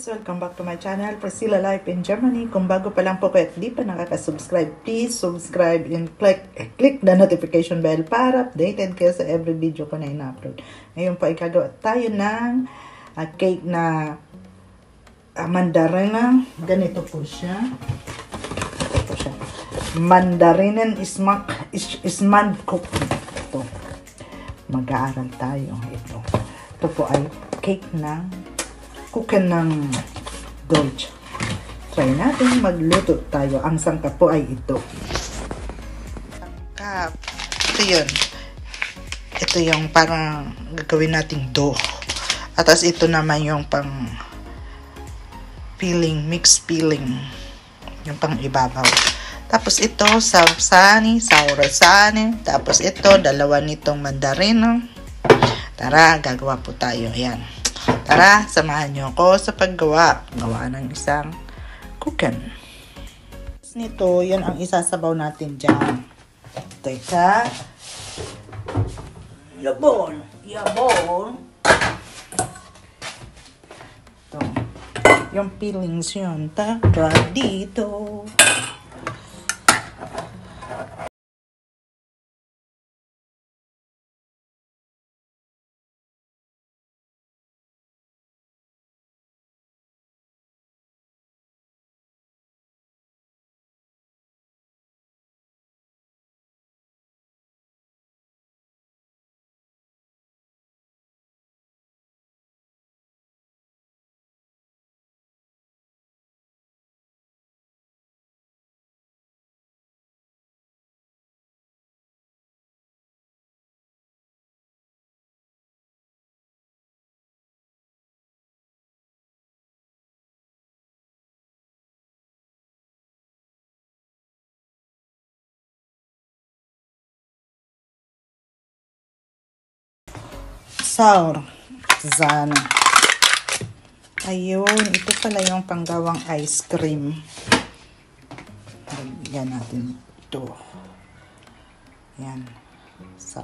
Welcome back to my channel, Priscilla Life in Germany. Kung bago pa lang po kayo at di pa nakaka-subscribe, please subscribe and click the notification bell para updated kayo sa every video ko na ina-upload. Ngayon po, ikagawa tayo ng cake na mandarina. Ganito po siya. Ito po siya. Mandarinen isman cook. Ito. Mag-aaral tayo. Ito po ay cake ng kuken ng dolce. Try natin magluto tayo. Ang sangkap po ay ito. Sangkap. Ito yun. Ito yung parang gagawin nating dough. At as ito naman yung pang filling, mixed filling. Yung pang ibabaw. Tapos ito, sausani, saurasani. Tapos ito, dalawa nitong mandarino. Tara, gagawa po tayo. Ayan. Tara, samahan niyo ako sa paggawa. Gawa ng isang kuken. Nito, yan ang isasabaw natin dyan. Teka. Yabon. Yabon. Ito. Yung peelings yun. Tara dito. Sour zana. Ayun, ito pala yung panggawang ice cream. Lagyan natin ito. Yan. Sour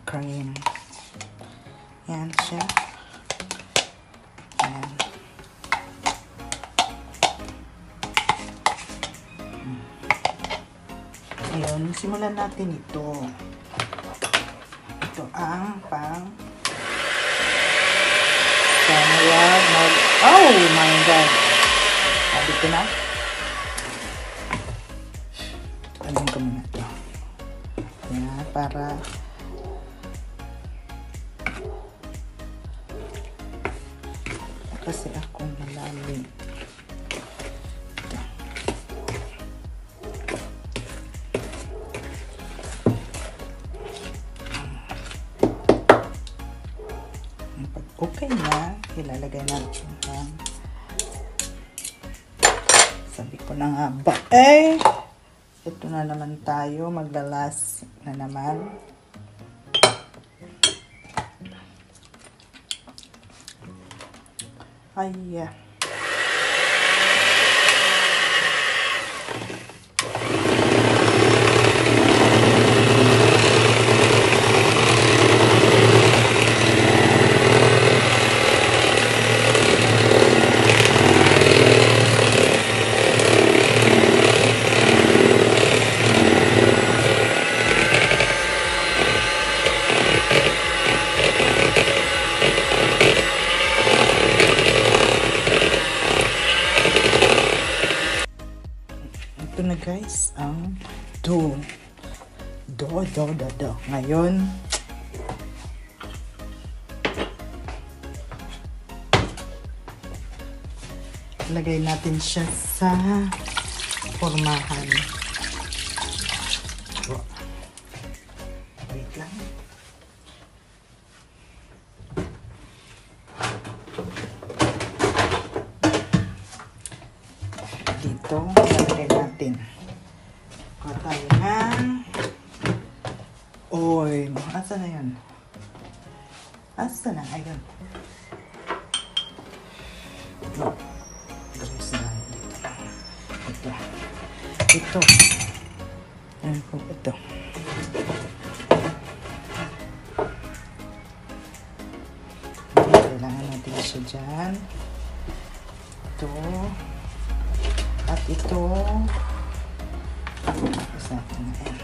cream. Yan siya. Yan. Ayun, simulan natin ito. Ito ang pang oh my god, sabi ko na alin ko muna ito yan, para kasi akong malalim. Okay na, ilalagay natin yan. Sabi ko na nga ba, ito na naman tayo, maglalas na naman. Ay, ito na guys ang dough. Ngayon lagay natin siya sa formahan. Wait lang. Dito lagay natin. Kuha tayo ng oil. Asa na yan? Asa na? Ayun. ito. Ayan po ito. Kailangan natin siya dyan. Ito. At ito. Isa natin na yan.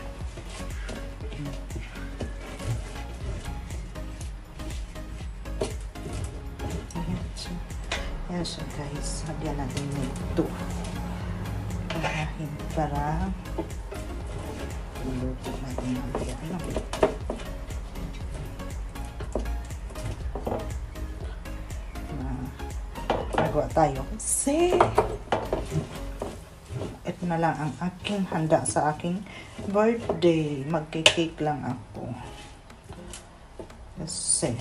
Ayan siya guys. Lagyan natin ito. Para iluto natin ang ano. Nagawa tayo. Kasi ito na lang ang aking handa sa aking birthday. Magkikake lang ako. Kasi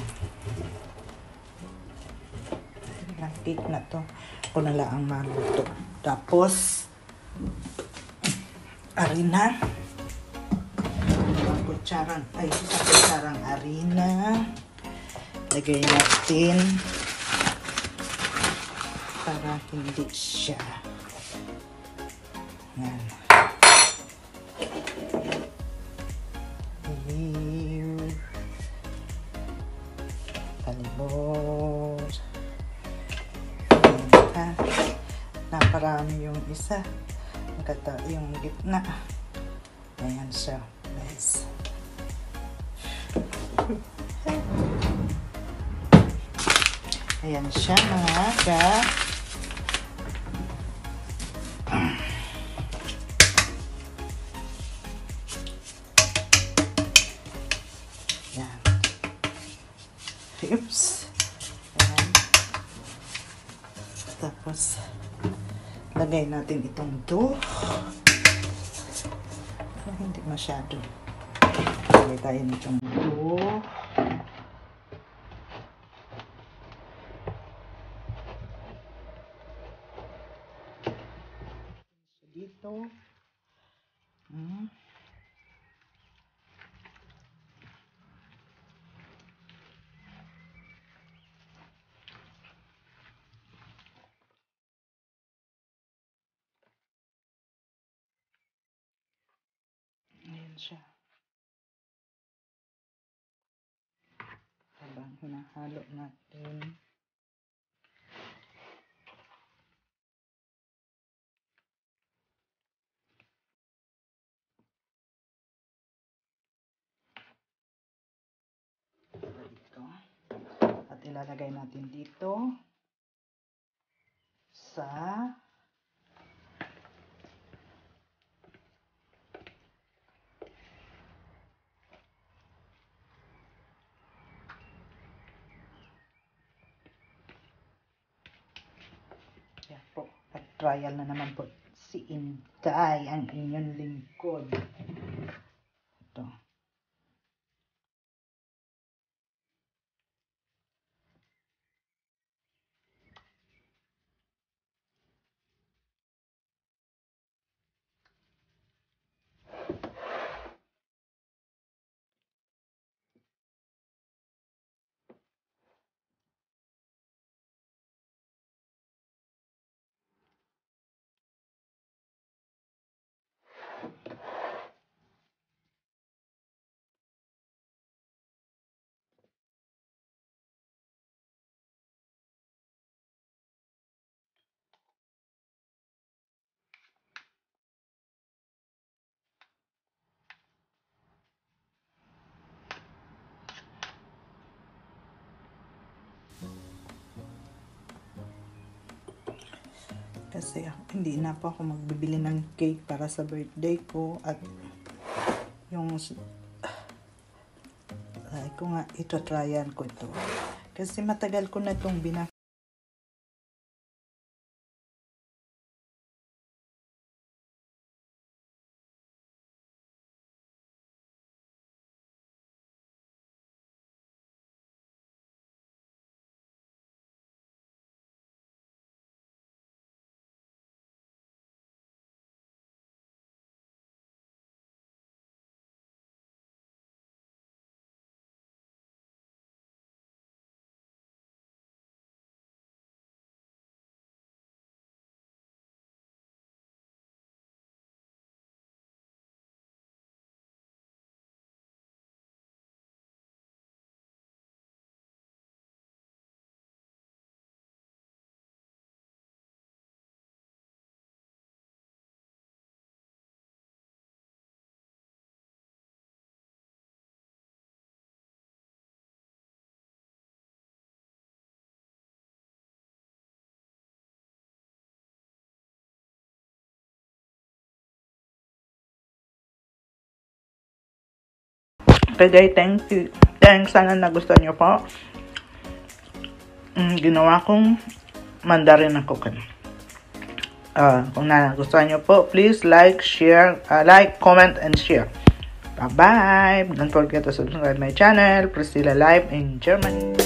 ang cake na to ako na lang ang maluto. Tapos harina, isang kutsarang harina, lagay natin para hindi siya yan. Talibot naparami yung isa, yung gitna. Ayan siya guys. Ayan siya mga ka. Ayan. Oops. Ayan. Tapos lagay natin itong dough. Hindi masyado. Lagay tayo nitong dough. Dito. Ayan siya. Habang hinahalo natin. Dito. At ilalagay natin dito sa yan po. Trial na naman po si Inday, ang inyong lingkod. Ito. Kasi hindi na po ako magbibili ng cake para sa birthday ko. At yung ko nga, ito tryan ko ito. Kasi matagal ko na itong Okay guys, thank you. Thanks, sana nagustuhan nyo po. Ginawa kong Mandarin na cookie. Kung nagustuhan nyo po, please like, share, comment, and share. Bye-bye! Don't forget to subscribe my channel, Priscilla Live in Germany.